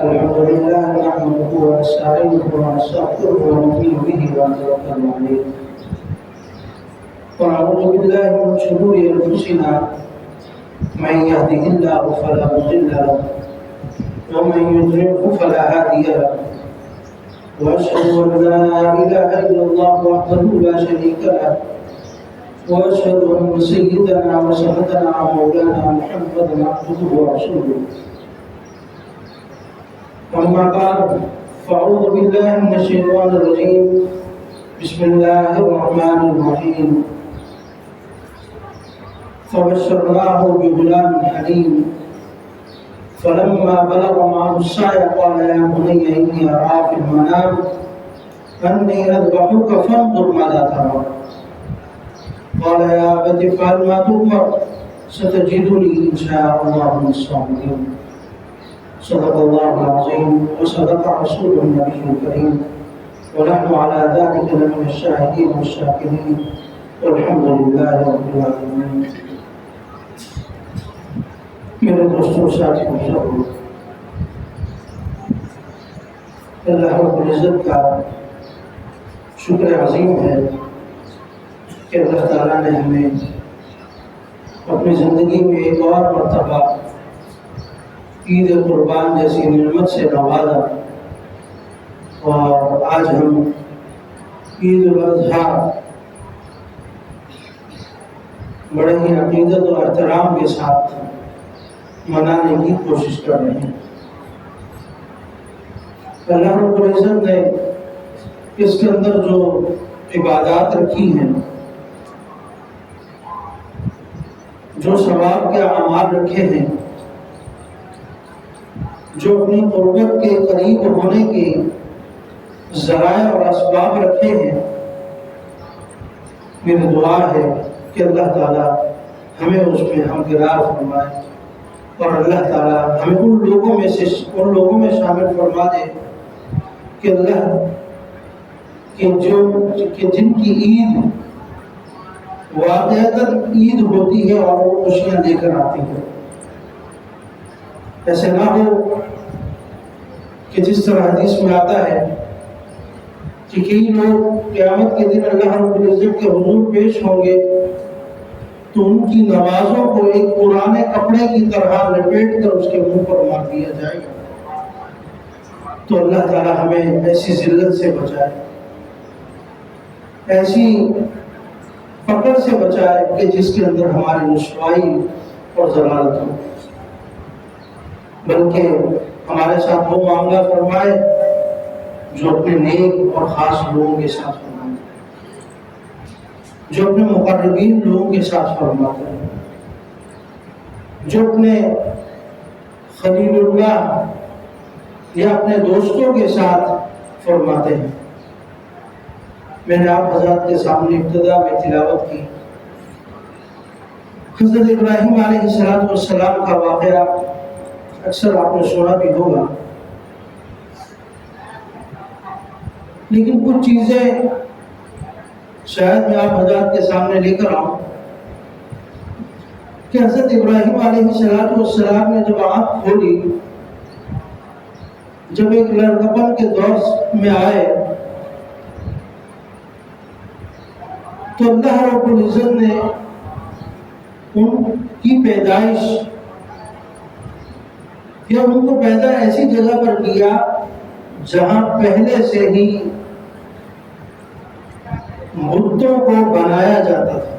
الحمد لله نحمده ونستعينه ونستغفره ونؤمن به ونتوكل عليه ونعوذ بالله من شرور انفسنا من يهده الله فلا مضل له ومن يضلله فلا هادي له واشهد ان لا اله الا الله وحده لا شريك له واشهد ان سيدنا وسندنا ومولانا محمدا عبده ورسوله أما بعد فأعوذ بالله من الشيطان الرجيم بسم الله الرحمن الرحيم فبشرناه بغلام حليم فلما بلغ معه السعي قال يا بني إني أرى في المنام أني أذبحك فانظر ماذا ترى قال يا أبت افعل ما تؤمر ستجدني إن شاء الله من الصابرين صدق الله العظيم وصدق رسوله النبي الكريم ونحن على ذلك لمن الشاهدين والشاكرين والحمد لله رب العالمين. میرے دوستوں ساتھیوں سب اللہ رب العزت کا شکر عظیم ہے کہ اللہ تعالیٰ نے ہمیں اپنی زندگی میں ایک اور مرتبہ عید قربان جیسی نعمت سے نوازا اور آج ہم عید الاضحیٰ بڑے ہی عقیدت اور احترام کے ساتھ منانے کی کوشش کر رہے ہیں. اللہ رب العزت نے اس کے اندر جو عبادات رکھی ہیں، جو ثواب کے اعمال رکھے ہیں، جو اپنی قربت کے قریب ہونے کے ذرائع اور اسباب رکھے ہیں، میری دعا ہے کہ اللہ تعالیٰ ہمیں اس میں ہمگرار فرمائے اور اللہ تعالیٰ ہمیں ان لوگوں میں شامل فرما دے کہ اللہ کہ جن کی عید واقعتاً عید ہوتی ہے اور وہ خوشیاں لے کر آتی ہے. ایسے نہ ہو کہ جس طرح حدیث میں آتا ہے کہ کئی لوگ قیامت کے دن اللہ رب العزت کے حضور پیش ہوں گے تو ان کی نمازوں کو ایک پرانے کپڑے کی طرح لپیٹ کر اس کے منہ پر مار دیا جائے گا. تو اللہ تعالی ہمیں ایسی ذلت سے بچائے، ایسی پکڑ سے بچائے کہ جس کے اندر ہماری رسوائی اور ضلالت ہو، بلکہ ہمارے ساتھ وہ معاملہ فرمائے جو اپنے نیک اور خاص لوگوں کے ساتھ فرمائے، جو اپنے مقربین لوگوں کے ساتھ فرماتے ہیں، جو اپنے خلیل اللہ یا اپنے دوستوں کے ساتھ فرماتے ہیں. میں نے آپ حضرات کے سامنے ابتدا میں تلاوت کی حضرت ابراہیم علیہ السلام کا واقعہ، اکثر آپ نے سنا بھی ہوگا، لیکن کچھ چیزیں شاید میں آپ حضرات کے سامنے لے کر آؤں کہ حضرت ابراہیم علیہ السلام نے جب آنکھ کھولی، جب ایک لڑکپن کے دور میں آئے تو اللہ رب العزت نے ان کی پیدائش یا ان کو پیدا ایسی جگہ پر کیا جہاں پہلے سے ہی بتوں کو بنایا جاتا تھا.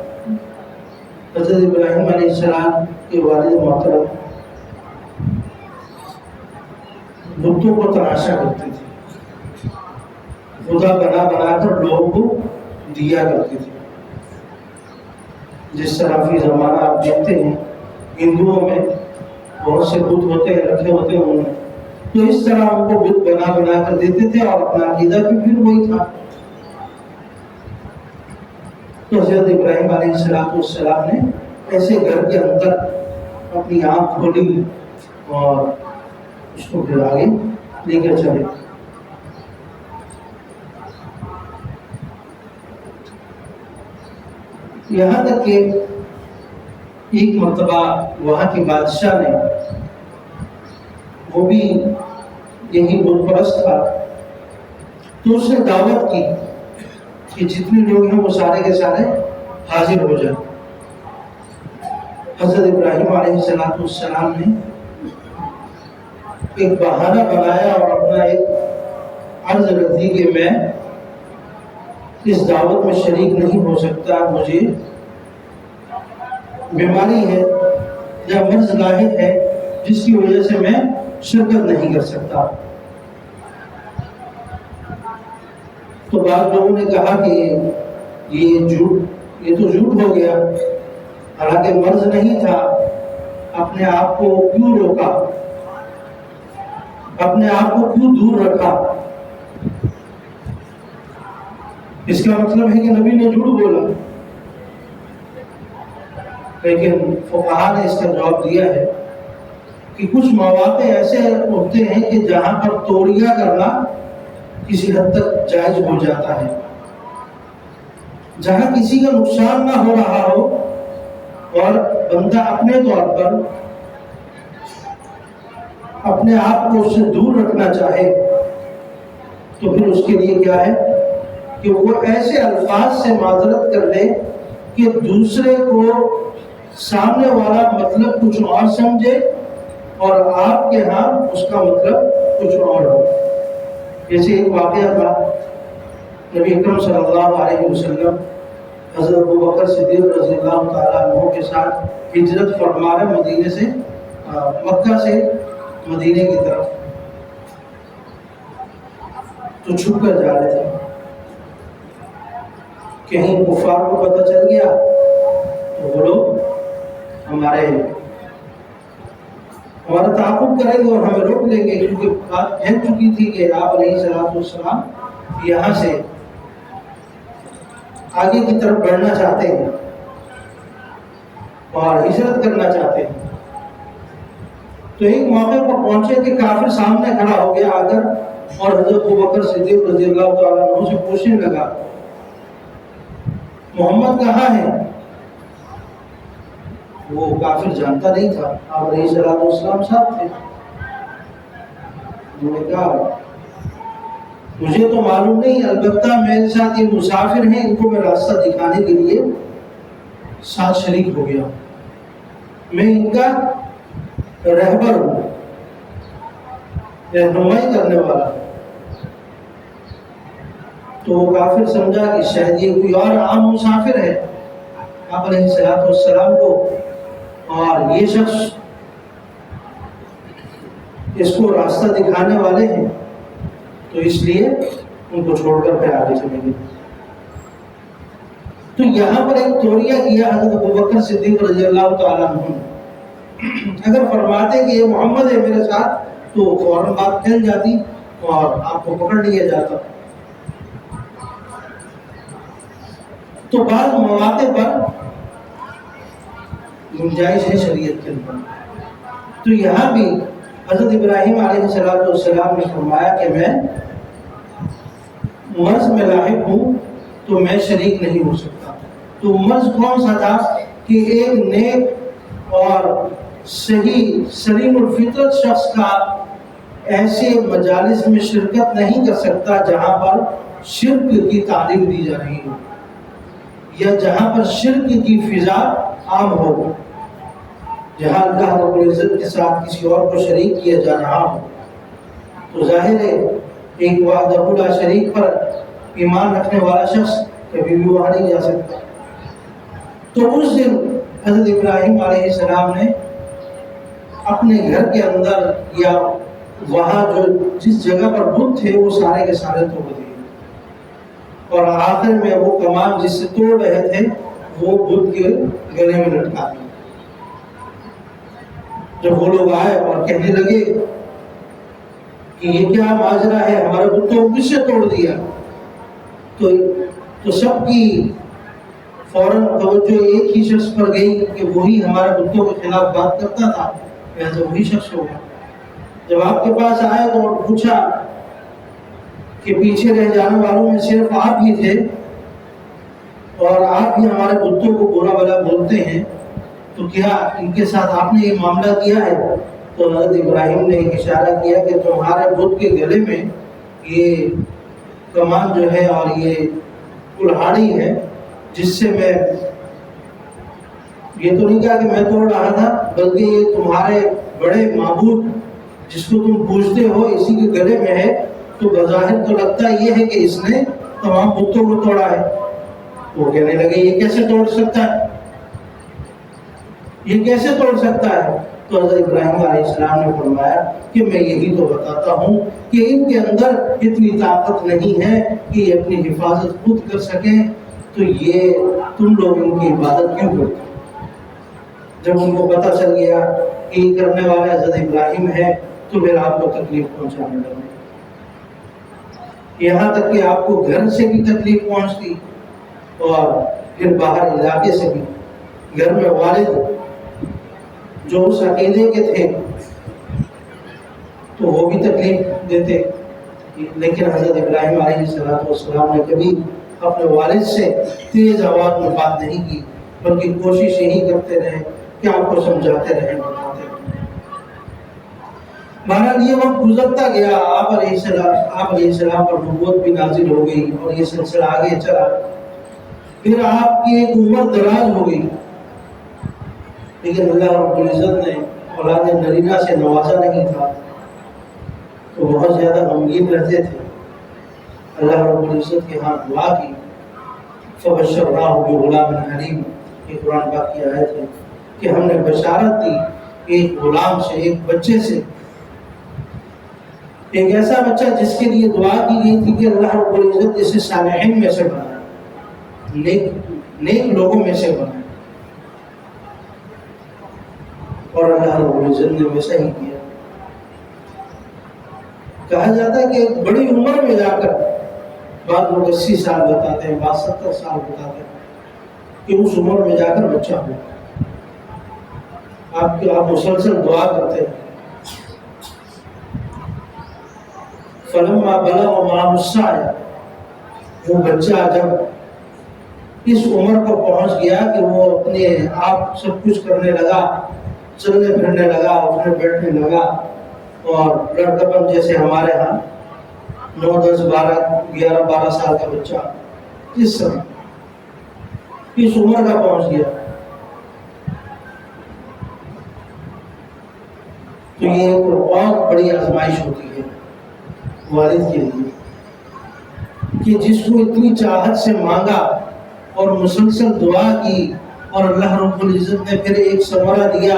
حضرت ابراہیم علیہ السلام کے والد محترم بتوں کو تراشا کرتے تھے، خدا بنا کر لوگوں کو دیا کرتے تھے. جس طرح فی زمانہ آپ دیکھتے ہیں ہندوؤں میں بہت سے بت ہوتے ہیں، رکھے ہوتے ہیں انہوں نے، تو اس طرح ان کو بت بنا کر دیتے تھے اور اپنا عقیدہ بھی پھر وہی تھا. تو حضرت ابراہیم علیہ السلام نے ایسے گھر کے اندر اپنی آنکھ کھولی اور اس کو پھر آگے لے کر چلے. یہاں تک کہ ایک مرتبہ وہاں کے بادشاہ نے وہ بھی یہی بت پرست تھا، تو اس نے دعوت کی کہ جتنے لوگ ہیں وہ سارے کے سارے حاضر ہو جائیں۔ حضرت ابراہیم علیہ السلام نے ایک بہانہ بنایا اور اپنا ایک عرض رکھ دی کہ میں اس دعوت میں شریک نہیں ہو سکتا، مجھے بیماری ہے یا مرض لاحق ہے جس کی وجہ سے میں شرکت نہیں کر سکتا۔ تو بعض لوگوں نے کہا کہ یہ تو جھوٹ ہو گیا، حالانکہ مرض نہیں تھا، اپنے آپ کو کیوں روکا، اپنے آپ کو کیوں دور رکھا؟ اس کا مطلب ہے کہ نبی نے جھوٹ بولا۔ لیکن فقہاء نے اس کا جواب دیا ہے کہ کچھ مواقع ایسے ہوتے ہیں کہ جہاں پر توڑیا کرنا کسی حد تک جائز ہو جاتا ہے، جہاں کسی کا نقصان نہ ہو رہا ہو اور بندہ اپنے طور پر اپنے آپ کو اس سے دور رکھنا چاہے، تو پھر اس کے لیے کیا ہے کہ وہ ایسے الفاظ سے معذرت کر لے کہ دوسرے کو سامنے والا مطلب کچھ اور سمجھے اور آپ کے ہاں اس کا مطلب کچھ اور ہو۔ جیسے ایک واقعہ تھا، نبی اکرم صلی اللہ علیہ وسلم حضرت ابوبکر صدیق رضی اللہ تعالیٰ عنہ کے ساتھ ہجرت فرما رہے مدینے سے مکہ سے مدینے کی طرف، تو چھپ کر جا رہے تھے۔ کہیں کفار کو پتہ چل گیا تو وہ لوگ ہمارا تعاقب کریں گے اور ہمیں روک لیں گے، کیونکہ بات پھیل چکی تھی کہ آپ علیہ السلام یہاں سے آگے کی طرف بڑھنا چاہتے ہیں اور ہجرت کرنا چاہتے ہیں۔ تو ایک موقع پر پہنچے کہ کافر سامنے کھڑا ہو گیا آ کر اور حضرت ابوبکر صدیق رضی اللہ تعالیٰ عنہ سے پوچھنے لگا محمد کہاں ہے؟ وہ کافر جانتا نہیں تھا، آپ علیہ السلام ساتھ تھے۔ انہوں نے کہا مجھے تو معلوم نہیں، البتہ میرے ساتھ یہ مسافر ہیں، ان کو میں راستہ دکھانے کے لیے ساتھ شریک ہو گیا، میں ان کا رہبر ہوں، رہنمائی کرنے والا۔ تو وہ کافر سمجھا کہ شاید یہ کوئی اور عام مسافر ہے آپ علیہ السلام کو، اور یہ شخص اس کو راستہ دکھانے والے ہیں، تو اس لیے ان کو چھوڑ کر پھر آگے چلیں گے۔ تو یہاں پر ایک توڑیہ کیا حضرت ابوبکر صدیق رضی اللہ تعالیٰ عنہ۔ اگر فرماتے کہ یہ محمد ہے میرے ساتھ تو فوراً بات پھیل جاتی اور آپ کو پکڑ لیا جاتا۔ تو بعض مواقع پر گنجائش ہے شریعت کے اندر۔ تو یہاں بھی حضرت ابراہیم علیہ السلام نے فرمایا کہ میں مرض میں لاحق ہوں تو میں شریک نہیں ہو سکتا۔ تو مرض کون سا تھا کہ ایک نیک اور صحیح سلیم الفطرت شخص کا ایسے مجالس میں شرکت نہیں کر سکتا جہاں پر شرک کی تعلیم دی جا رہی ہو یا جہاں پر شرک کی فضا عام ہو، جہاں اللہ رب العزت کے ساتھ کسی اور کو شریک کیا جا رہا ہو۔ تو ظاہر ہے ایک وحدہ لا شریک پر ایمان رکھنے والا شخص کبھی بھی وہاں نہیں جا سکتا۔ تو اس دن حضرت ابراہیم علیہ السلام نے اپنے گھر کے اندر یا وہاں جو جس جگہ پر بت تھے وہ سارے کے سارے توڑ دیے، اور آخر میں وہ کمان جس سے توڑ رہے تھے وہ بت کے گلے میں لٹکا دیا۔ جب وہ لوگ آئے اور کہنے لگے کہ یہ کیا ماجرا ہے، ہمارے بتوں کو کس سے توڑ دیا، تو سب کی فوراً توجہ ایک ہی شخص پر گئی کہ وہی ہمارے بتوں کے خلاف بات کرتا تھا، لہٰذا وہی شخص ہوگا۔ جب آپ کے پاس آئے تو پوچھا کہ پیچھے رہ جانے والوں میں صرف آپ ہی تھے اور آپ ہی ہمارے بتوں کو برا بھلا بولتے ہیں، تو کیا ان کے ساتھ آپ نے یہ معاملہ کیا ہے؟ تو حضرت ابراہیم نے ایک اشارہ کیا کہ تمہارے بت کے گلے میں یہ کمان جو ہے اور یہ کلہاڑی ہے، جس سے میں، یہ تو نہیں کہا کہ میں توڑ رہا تھا، بلکہ یہ تمہارے بڑے معبود جس کو تم پوجتے ہو اسی کے گلے میں ہے، تو بظاہر تو لگتا یہ ہے کہ اس نے تمام بتوں کو توڑا ہے۔ وہ کہنے لگے یہ کیسے توڑ سکتا ہے، یہ کیسے توڑ سکتا ہے؟ تو حضرت ابراہیم علیہ السلام نے فرمایا کہ میں یہی تو بتاتا ہوں کہ ان کے اندر اتنی طاقت نہیں ہے کہ یہ اپنی حفاظت خود کر سکیں، تو یہ تم لوگ ان کی عبادت کیوں کرتے؟ جب ان کو پتہ چل گیا کہ یہ کرنے والا حضرت ابراہیم ہے تو پھر آپ کو تکلیف پہنچانے لگے، یہاں تک کہ آپ کو گھر سے بھی تکلیف پہنچتی اور پھر باہر علاقے سے بھی۔ گھر میں والد جو اس عقیدے کے تھے تو وہ بھی تکلیف دیتے، لیکن حضرت ابراہیم علیہ السلام نے کبھی اپنے والد سے تیز آواز میں بات نہیں کی، بلکہ کوشش یہی کرتے رہے کہ آپ کو سمجھاتے رہے، بتاتے رہے۔ بہرحال یہ وقت گزرتا گیا، آپ علیہ السلام پر نبوت بھی نازل ہو گئی اور یہ سلسلہ آگے چلا۔ پھر آپ کی ایک عمر دراز ہو گئی، لیکن اللہ رب العزت نے اولاد نرینہ سے نوازا نہیں تھا، تو بہت زیادہ غمگین رہتے تھے۔ اللہ رب العزت کے ہاں دعا کی، فبشرناہ بغلام حلیم، یہ قرآن پاک کی آیت ہے کہ ہم نے بشارت دی ایک غلام سے، ایک بچے سے، ایک ایسا بچہ جس کے لیے دعا کی گئی تھی کہ اللہ رب العزت اسے صالحین میں سے بنائے، نیک لوگوں میں سے بنائے، اور اللہ رب العزت نے ویسا ہی کیا۔ کہا جاتا ہے کہ ایک بڑی عمر میں جا کر، بعض لوگ 80 سال بتاتے ہیں، بعض 70 سال بتاتے ہیں، کہ اس عمر میں جا کر بچہ ہو۔ آپ مسلسل دعا کرتے ہیں۔ فلما بلغ معه السعي، وہ بچہ جب اس عمر کو پہنچ گیا کہ وہ اپنے آپ سب کچھ کرنے لگا، چلنے پھرنے لگا، اٹھنے بیٹھنے لگا، اور لڑکپن جیسے ہمارے ہاں 9 10 12 11 12 سال کا بچہ اس سمے اس عمر کا پہنچ گیا، تو یہ ایک بہت بڑی آزمائش ہوتی ہے والد کے لیے کہ جس کو اتنی چاہت سے مانگا اور مسلسل دعا کی، اور اللہ رب العزت نے پھر ایک ثمرہ دیا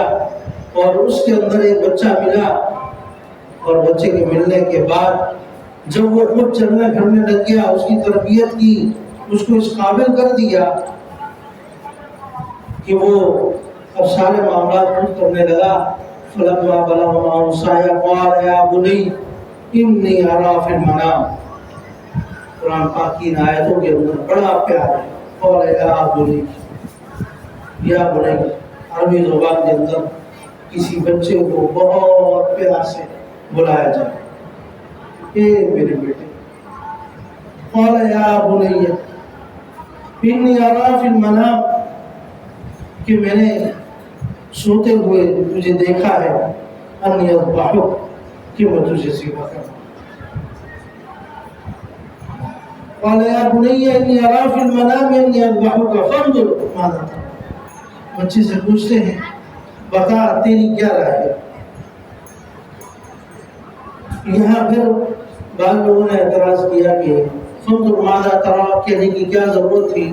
اور اس کے اندر ایک بچہ ملا، اور بچے کے ملنے کے بعد جب وہ خود چلنے پھرنے لگ گیا، اس کی تربیت کی، اس کو اس قابل کر دیا کہ وہ اب سارے معاملات خود کرنے لگا۔ فلما بلغ معه السعي قال يا بني إني أرى في المنام، قرآن پاک کی آیتوں کے اندر بڑا پیار ہے۔ قال يا بني، یا بني عربی زبان کے اندر کسی بچے کو بہت پیار سے بلایا جائے، اے میرے بیٹے۔ قال يا بني إني أرى في المنام، کہ میں نے سوتے ہوئے تجھے دیکھا ہے، انی اذبحک، کہ میں تجھے ذبح کروں۔ قال يا بني إني أرى في المنام أني أذبحك فانظر ماذا ترى، بچے سے پوچھتے ہیں بتا تیری کیا رائے ہے۔ یہاں پھر بعض لوگوں نے اعتراض کیا کہ فانظر ماذا ترى کہنے کی کیا ضرورت تھی،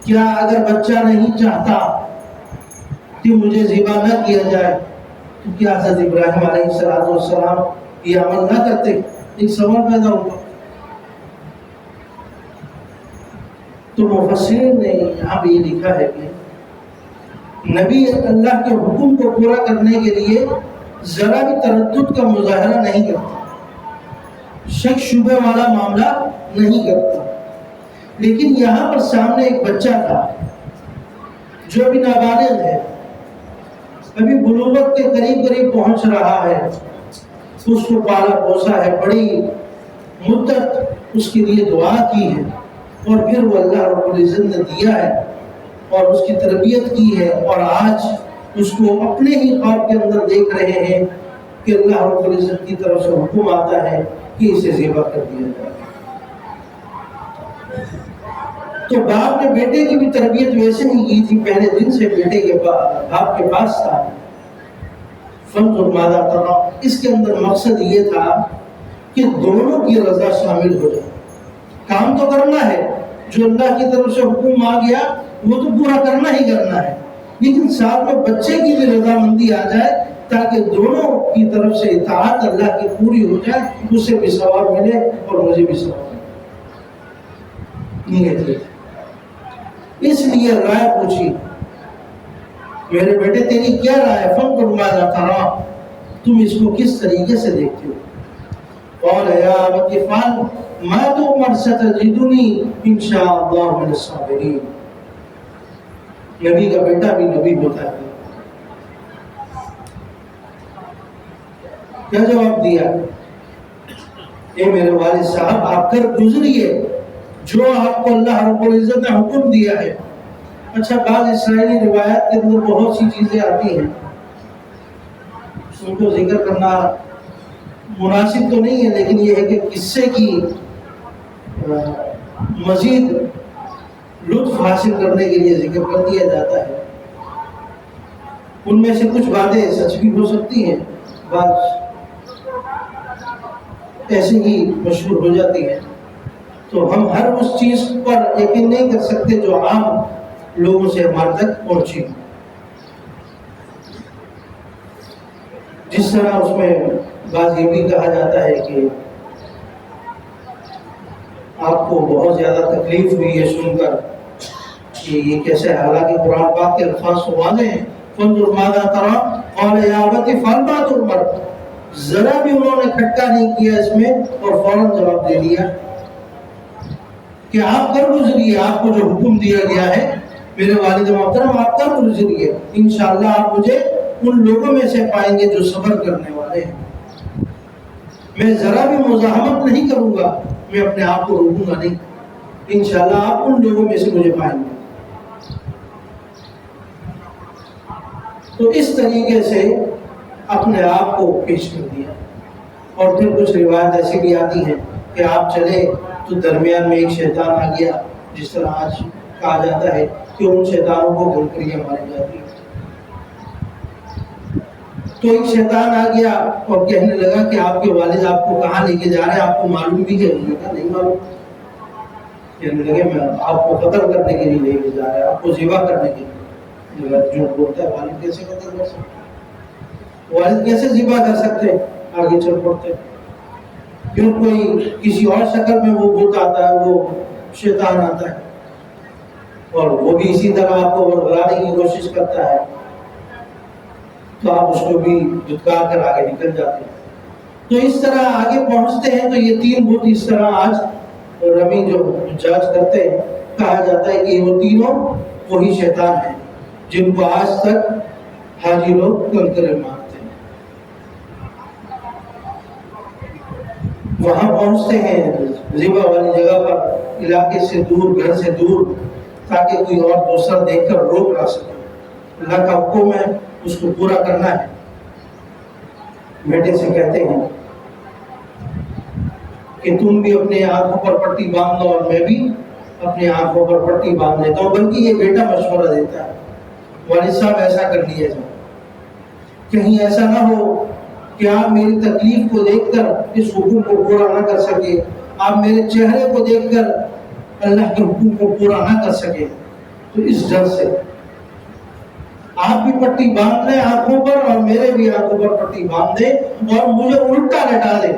کیا اگر بچہ نہیں چاہتا کہ مجھے ذبح نہ کیا جائے تو کیا حضرت ابراہیم علیہ السلام یہ عمل نہ کرتے؟ ایک سوال پیدا ہوا۔ تو مفسرین نے یہاں بھی یہ لکھا ہے کہ نبی اللہ کے حکم کو پورا کرنے کے لیے ذرا بھی تردد کا مظاہرہ نہیں کرتا، شک شبہ والا معاملہ نہیں کرتا، لیکن یہاں پر سامنے ایک بچہ تھا جو ابھی نابالغ ہے، ابھی بلوغت کے قریب پہنچ رہا ہے، اس کو پالا پوسا ہے، بڑی مدت اس کے لیے دعا کی ہے، اور پھر وہ اللہ رب العزت نے دیا ہے اور اس کی تربیت کی ہے، اور آج اس کو اپنے ہی خواب کے اندر دیکھ رہے ہیں کہ اللہ رب العزت کی طرف سے حکم آتا ہے کہ اسے ذبح کر دیا جائے۔ تو باپ نے بیٹے کی بھی تربیت ویسے ہی کی تھی، پہلے دن سے بیٹے کے باپ کے پاس تھا۔ فانظر ماذا ترى، اس کے اندر مقصد یہ تھا کہ دونوں کی رضا شامل ہو جائے۔ کام تو کرنا ہے، جو اللہ کی طرف سے حکم آ گیا وہ تو پورا کرنا ہی کرنا ہے، لیکن ساتھ میں بچے کی بھی رضامندی آ جائے تاکہ دونوں کی طرف سے اطاعت اللہ کی پوری ہو جائے، اسے بھی ثواب ملے اور مجھے بھی ثواب ملے۔ اس لیے رائے پوچھی، میرے بیٹے تیری کیا رائے ہے؟ فانظر ماذا ترى، تم اس کو کس طریقے سے دیکھتے ہو؟ قال یا ابت افعل ما تؤمر ستجدنی ان شاء اللہ من الصابرین۔ نبی کا بیٹا بھی نبی ہوتا ہے، کیا جواب دیا؟ اے میرے والد صاحب، آپ کر گزریے جو آپ کو اللہ رب العزت نے حکم دیا ہے۔ اچھا، بعض اسرائیلی روایات کے اندر بہت سی چیزیں آتی ہیں، ان کو ذکر کرنا مناسب تو نہیں ہے، لیکن یہ ہے کہ قصے کی مزید لطف حاصل کرنے کے لیے ذکر کر دیا جاتا ہے۔ ان میں سے کچھ باتیں سچ بھی ہو سکتی ہیں، بعض ایسے ہی مشہور ہو جاتی ہیں، تو ہم ہر اس چیز پر یقین نہیں کر سکتے جو عام لوگوں سے ہمارے تک پہنچی۔ جس طرح اس میں بعض یہ بھی کہا جاتا ہے کہ آپ کو بہت زیادہ تکلیف ہوئی ہے سن کر کہ یہ کیسے ہے، حالانکہ قرآن پاک کے الفاظ تو واضح ہیں۔ فانظر ماذا ترى قال یا ابت افعل ما تؤمر، ذرا بھی انہوں نے کھٹکا نہیں کیا اس میں اور فوراً جواب دے دیا کہ آپ کر گزریے، آپ کو جو حکم دیا گیا ہے میرے والد محترم، آپ کر گزریے، انشاءاللہ آپ مجھے ان لوگوں میں سے پائیں گے جو صبر کرنے والے ہیں۔ میں ذرا بھی مزاحمت نہیں کروں گا، میں اپنے آپ کو روکوں گا نہیں، انشاءاللہ آپ ان لوگوں میں سے مجھے پائیں گے۔ تو اس طریقے سے اپنے آپ کو پیش کر دیا۔ اور پھر کچھ روایت ایسی بھی آتی ہیں کہ آپ چلے تو درمیان میں ایک شیطان آ گیا، جس طرح آج کہا جاتا ہے کہ ان شیطانوں کو گھنکڑیاں ماری جاتی ہیں۔ تو ایک شیطان آ گیا اور کہنے لگا کہ آپ کے والد آپ کو کہاں لے کے جا رہے ہیں، آپ کو معلوم بھی ہے؟ انہوں نے کہا نہیں معلوم۔ کہنے لگے میں آپ کو قتل کرنے کے لیے لے کے جا رہا ہے، آپ کو ذبح کرنے کے لیے۔ جھوٹ بولتا ہے، والد کیسے قتل کر سکتے، والد کیسے ذبح کر سکتے؟ آگے چل پڑتے، پھر کوئی کسی اور شکل میں وہ بت آتا ہے، وہ شیطان آتا ہے اور وہ بھی اسی طرح آپ کو ورگلانے کی کوشش کرتا ہے، تو آپ اس کو بھی دھتکار کر آگے نکل جاتے ہیں۔ تو اس طرح آگے پہنچتے ہیں تو یہ تین بت اس طرح آج رمی جو جاج کرتے ہیں، کہا جاتا ہے کہ وہ تینوں وہی شیطان ہیں جن کو آج تک حاجی لوگ کنکرے مارتے ہیں۔ وہاں پہنچتے ہیں ذبح والی جگہ پر، علاقے سے دور، گھر سے دور، تاکہ کوئی اور دوسرا دیکھ کر روک نہ سکے۔ اللہ کا حکم ہے، اس کو پورا کرنا ہے۔ بیٹے سے کہتے ہیں کہ تم بھی اپنے آنکھوں پر پٹی باندھ لو اور میں بھی اپنی آنکھوں پر پٹی باندھ لیتا ہوں۔ بلکہ یہ بیٹا مشورہ دیتا ہے، والد صاحب ایسا کر لیے جائے، کہیں ایسا نہ ہو کہ آپ میری تکلیف کو دیکھ کر اس حکم کو پورا نہ کر سکے، آپ میرے چہرے کو دیکھ کر اللہ کے حکم کو پورا نہ کر سکے۔ تو اس ڈر سے آپ بھی پٹی باندھ لیں آنکھوں پر اور میرے بھی آنکھوں پر پٹی باندھ دیں اور مجھے الٹا لٹا دیں،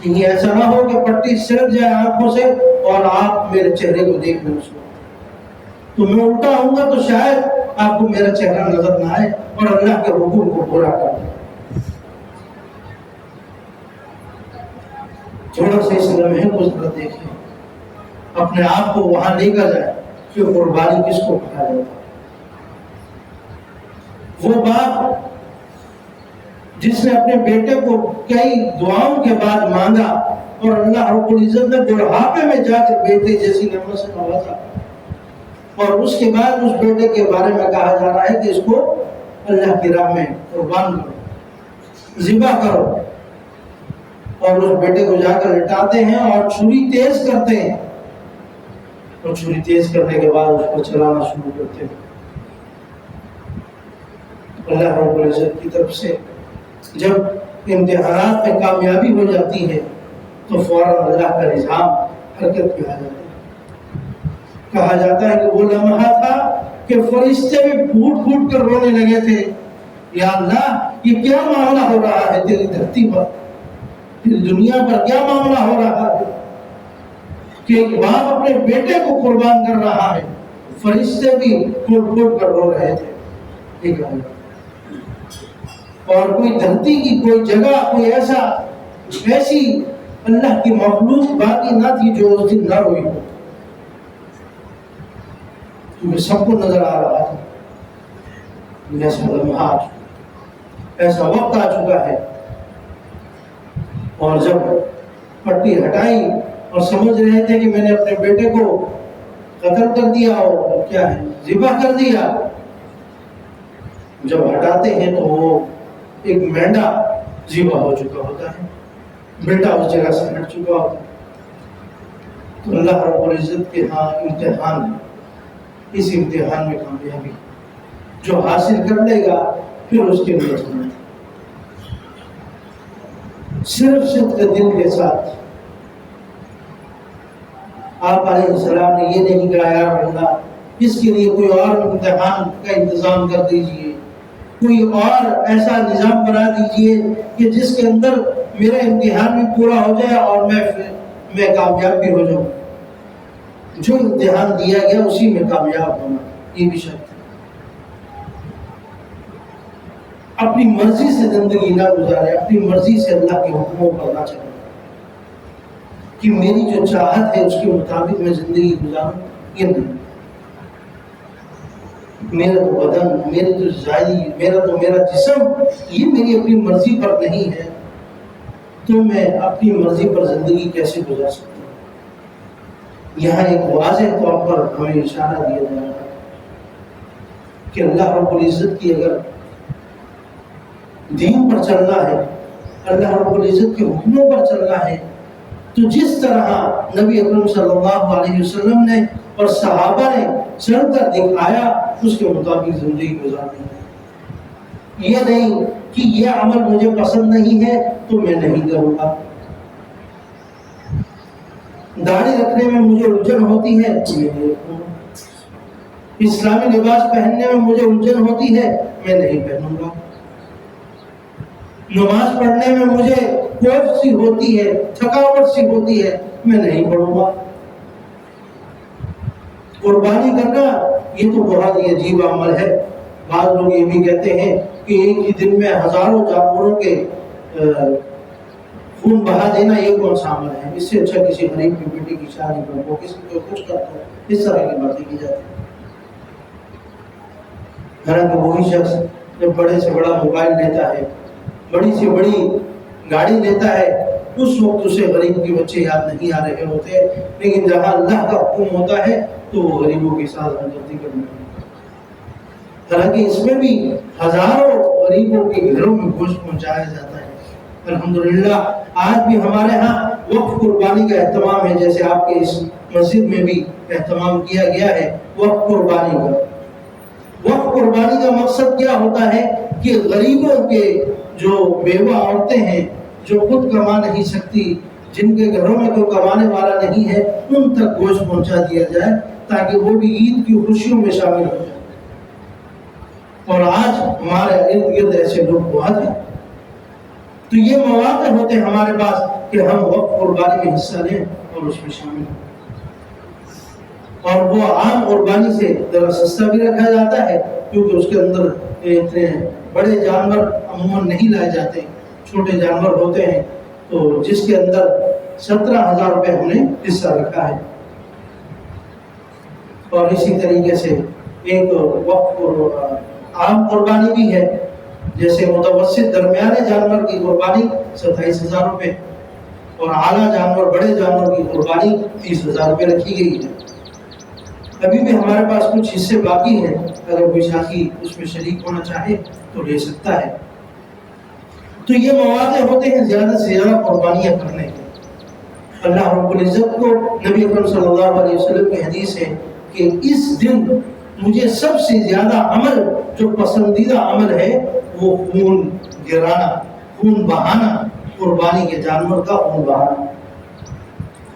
کہیں ایسا نہ ہو کہ پٹی سرک جائے آنکھوں سے اور آپ میرے چہرے کو دیکھ لیں۔ تو میں الٹا ہوں گا تو شاید آپ کو میرا چہرہ نظر نہ آئے اور اللہ کے حکم کو پورا کر دیں۔ تھوڑا سا اس لمحے کو ذرا دیکھیں، اپنے آپ کو وہاں لے کر جائیں کہ قربانی کس کو کہا جاتا ہے۔ وہ باپ جس نے اپنے بیٹے کو کئی دعاؤں کے بعد مانگا اور اللہ رب العزت نے بڑھاپے میں جا کر بیٹے جیسی نعمت سے نوازا، اور اس کے بعد اس بیٹے کے بارے میں کہا جا رہا ہے کہ اس کو اللہ کی راہ میں قربان کرو، ذبح کرو، اور اس بیٹے کو جا کر لٹاتے ہیں اور چھری تیز کرتے ہیں، اور چھری تیز کرنے کے بعد اس کو چلانا شروع کرتے ہیں۔ اللہ رب العزت کی طرف سے جب امتحانات میں کامیابی ہو جاتی ہے تو فوراً اللہ کا نظام حرکت میں آ جاتا ہے۔ کہا جاتا ہے کہ وہ لمحہ تھا کہ فرشتے بھی پھوٹ پھوٹ کر رونے لگے تھے، یا اللہ یہ کیا معاملہ ہو رہا ہے تیری دھرتی پر، تیری دنیا پر کیا معاملہ ہو رہا ہے کہ ایک باپ اپنے بیٹے کو قربان کر رہا ہے، فرشتے بھی پھوٹ پھوٹ کر رو رہے تھے۔ اور کوئی دھرتی کی کوئی جگہ، کوئی ایسی اللہ کی مخلوق باقی نہ تھی جو اس دن نہ روئی ہو، کیونکہ سب کو نظر آ رہا تھا ایسا لمحات، ایسا وقت آ چکا ہے۔ اور جب پٹی ہٹائی اور سمجھ رہے تھے کہ میں نے اپنے بیٹے کو قتل کر دیا اور کیا ہے ذبح کر دیا، جب ہٹاتے ہیں تو وہ ایک مینڈا ذبح ہو چکا ہوتا ہے، بیٹا اس جگہ سے ہٹ چکا ہوتا ہے۔ تو اللہ رب العزت کے ہاں امتحان ہے، اس امتحان میں کامیابی جو حاصل کر لے گا پھر اس کے لیے صرف صدق دل کے ساتھ آپ علیہ السلام نے یہ نہیں کہا یا اللہ اس کے لیے کوئی اور امتحان کا انتظام کر دیجئے، کوئی اور ایسا نظام بنا دیجئے کہ جس کے اندر میرا امتحان بھی پورا ہو جائے اور میں کامیاب بھی ہو جاؤں۔ جو امتحان دیا گیا اسی میں کامیاب ہونا، یہ بھی شرط ہے۔ اپنی مرضی سے زندگی نہ گزارے، اپنی مرضی سے اللہ کے حکموں پر نہ چلے کہ میری جو چاہت ہے اس کے مطابق میں زندگی گزاروں، یہ نہیں۔ میرا تو بدن، میرا تو ذاتی، میرا جسم یہ میری اپنی مرضی پر نہیں ہے، تو میں اپنی مرضی پر زندگی کیسے گزار سکتا ہوں؟ یہاں ایک واضح طور پر ہمیں اشارہ دیا جا رہا ہے کہ اللہ رب العزت کی اگر دین پر چلنا ہے، اللہ رب العزت کے حکموں پر چلنا ہے، تو جس طرح نبی اکرم صلی اللہ علیہ وسلم نے اور صحابہ نے چل کر دکھایا اس کے مطابق زندگی گزارنی ہے۔ یہ نہیں کہ یہ عمل مجھے پسند نہیں ہے تو میں نہیں کروں گا، داڑھی رکھنے میں مجھے الجھن ہوتی ہے تو میں نہیں رکھوں گا، اسلامی لباس پہننے میں مجھے الجھن ہوتی ہے میں نہیں پہنوں گا، نماز پڑھنے میں مجھے خوف سی ہوتی ہے، تھکاوٹ سی ہوتی ہے میں نہیں پڑھوں گا۔ قربانی کرنا یہ تو بہت ہی عجیب عمل ہے۔ بعض لوگ یہ بھی کہتے ہیں کہ ایک ہی دن میں ہزاروں جانوروں کے خون بہا دینا یہ کون سا عمل ہے، اس سے اچھا کسی غریب کی بیٹی کی شادی کرو، کسی کو کچھ کرتا ہے، اس طرح کی باتیں کی جاتی ہیں۔ حالانکہ وہی شخص جب بڑے سے بڑا موبائل لیتا ہے، بڑی سے بڑی گاڑی لیتا ہے، اس وقت اسے غریب کے بچے یاد نہیں آ رہے ہوتے، لیکن جہاں اللہ کا حکم ہوتا ہے تو وہ غریبوں کے ساتھ ہمدردی کرنا ہے۔ حالانکہ اس میں بھی ہزاروں غریبوں کے گھروں میں گوشت پہنچایا جاتا ہے۔ الحمدللہ آج بھی ہمارے ہاں وقف قربانی کا اہتمام ہے، جیسے آپ کے اس مسجد میں بھی اہتمام کیا گیا ہے وقف قربانی کا۔ وقف قربانی کا مقصد کیا ہوتا ہے کہ غریبوں کے جو بیوہ عورتیں ہیں جو خود کما نہیں سکتی، جن کے گھروں میں کوئی کمانے والا نہیں ہے، ان تک گوشت پہنچا دیا جائے تاکہ وہ بھی عید کی خوشیوں میں شامل ہو جائیں۔ اور آج ہمارے ارد گرد ایسے لوگ بہت ہیں، تو یہ مواقع ہوتے ہیں ہمارے پاس کہ ہم وقف قربانی میں حصہ لیں اور اس میں شامل ہوں۔ اور وہ عام قربانی سے ذرا سستا بھی رکھا جاتا ہے، کیونکہ اس کے اندر اتنے بڑے جانور عموماً نہیں لائے جاتے، چھوٹے جانور ہوتے ہیں، تو جس کے اندر 17,000 روپے ہم نے حصہ رکھا ہے۔ اور اسی طریقے سے ایک وقف عام قربانی بھی ہے، جیسے متوسط درمیانے جانور کی قربانی 27,000 روپے اور اعلیٰ جانور بڑے جانور کی قربانی 30,000 روپے رکھی گئی ہے۔ ابھی بھی ہمارے پاس کچھ حصے باقی ہیں، اگر کوئی ساتھی اس میں شریک ہونا چاہے تو لے سکتا ہے۔ تو یہ مواقع ہوتے ہیں زیادہ سے زیادہ قربانیاں کرنے کے۔ اللہ رب العزت کو نبی اکرم صلی اللہ علیہ وسلم کی حدیث ہے کہ اس دن مجھے سب سے زیادہ عمل جو پسندیدہ عمل ہے وہ خون گرانا، خون بہانا، قربانی کے جانور کا خون بہانا۔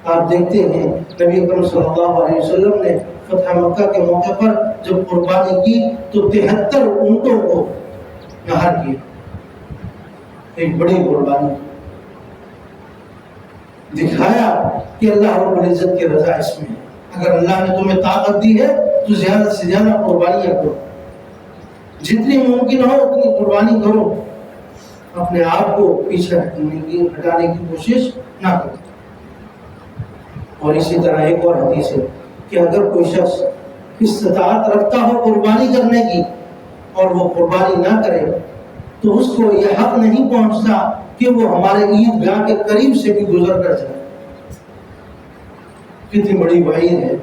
آپ دیکھتے ہیں نبی اکرم صلی اللہ علیہ وسلم نے فتح مکہ کے موقع پر جب قربانی کی تو 73 اونٹوں کو نہر کیا، ایک بڑی قربانی، دکھایا کہ اللہ رب العزت کی رضا اس میں ہے۔ اگر اللہ نے تمہیں طاقت دی ہے تو زیادہ سے زیادہ قربانیاں کرو، جتنی ممکن ہو اتنی قربانی کرو، اپنے آپ کو پیچھے ہٹانے کی کوشش نہ کرو۔ اور اسی طرح ایک اور حدیث ہے کہ اگر کوئی شخص استطاعت رکھتا ہو قربانی کرنے کی اور وہ قربانی نہ کرے تو اس کو یہ حق نہیں پہنچتا کہ وہ ہمارے عیدگاہ کے قریب سے بھی گزر کر جائے۔ کتنی بڑی وعید ہے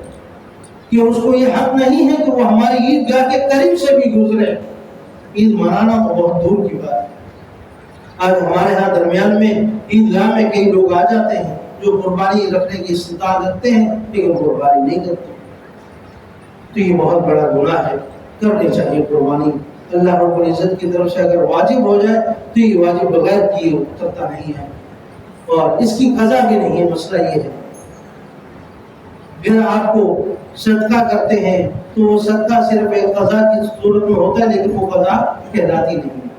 کہ اس کو یہ حق نہیں ہے کہ وہ ہماری عیدگاہ کے قریب سے بھی گزرے۔ عید منانا تو بہت دور کی بات ہے۔ آج ہمارے ہاں درمیان میں عیدگاہ میں کئی لوگ آ جاتے ہیں جو قربانی رکھنے کی استطاعت رکھتے ہیں لیکن قربانی نہیں کرتے، تو یہ بہت بڑا گناہ ہے۔ کرنی چاہیے قربانی، اللہ رب العزت کی طرف سے اگر واجب ہو جائے تو یہ واجب بغیر کیے اترتا نہیں ہے، اور اس کی قضا بھی نہیں ہے۔ مسئلہ یہ ہے اگر آپ کو صدقہ کرتے ہیں تو وہ صدقہ صرف ایک قضا کی صورت میں ہوتا ہے لیکن وہ قضا کہلاتی نہیں ہے۔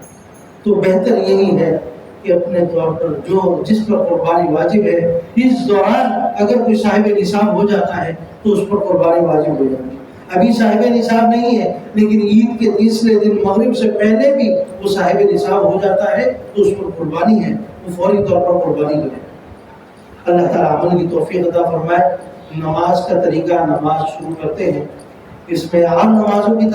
تو بہتر یہی ہے کہ اپنے طور پر جس پر قربانی واجب ہے اس دوران اگر کوئی صاحب نصاب ہو جاتا ہے تو اس پر قربانی واجب ہو جاتی ہے۔ ابھی صاحب نصاب نہیں ہے لیکن عید کے تیسرے دن مغرب سے پہلے بھی وہ صاحب نصاب ہو جاتا ہے تو اس پر قربانی ہے، وہ فوری طور پر قربانی کرے۔ اللہ تعالیٰ عمل کی توفیق عطا فرمائے۔ نماز کا طریقہ، نماز شروع کرتے ہیں، اس میں عام نمازوں کی